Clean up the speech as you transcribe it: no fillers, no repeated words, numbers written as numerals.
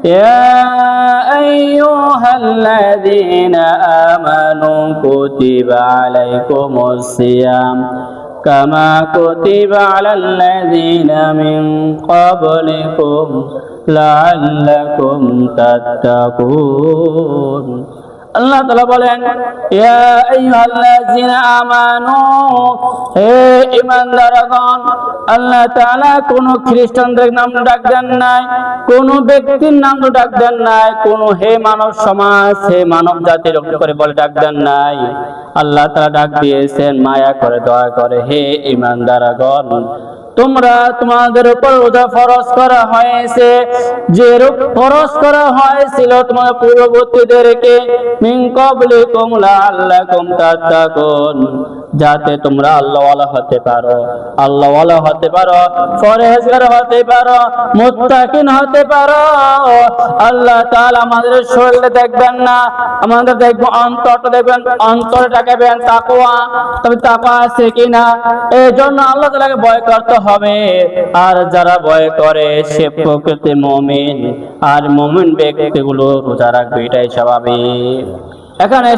يا أيها الذين آمنوا كتب عليكم الصيام كما كتب على الذين من قبلكم لعلكم تتقون আল্লাহ তাআলা বলেন ইয়া আইয়ুহাল্লাযিনা আমানু হে ঈমানদারগণ আল্লাহ তাআলা কোন খ্রিস্টানদের নাম ডাক দেন নাই কোন ব্যক্তির নাম ডাক দেন নাই কোন হে মানব সমাজ হে মানব জাতির করে বলে ডাক দেন নাই আল্লাহ তাআলা ডাক দিয়েছেন মায়া করে দয়া করে হে ঈমানদারগণ তোমরা তোমাদের উপর রোজা ফরজ করা হয়েছে যে ফরজ করা হয়েছিল তোমাদের পূর্ববর্তীদেরকে মিন ক্বাবলিকুম লাআল্লাকুম তাত্তাকুন যাতে তোমরা আল্লাহওয়ালা হতে পারো পরহেজগার হতে পারো মুত্তাকিন হতে পারো আল্লাহ তাআলা আমাদের শরীরে দেখবেন না আমাদের দেখবেন অন্তরটা দেখবেন অন্তরে তাকাবেন তাকওয়া তবে তাকওয়া আছে কিনা এজন্য আল্লাহ তাআলাকে ভয় করতে হবে আর যারা ভয় করে সে প্রকৃত মুমিন আর মুমিন ব্যক্তিগুলো রোজা রাখবে এটাই স্বাভাবিক এখানে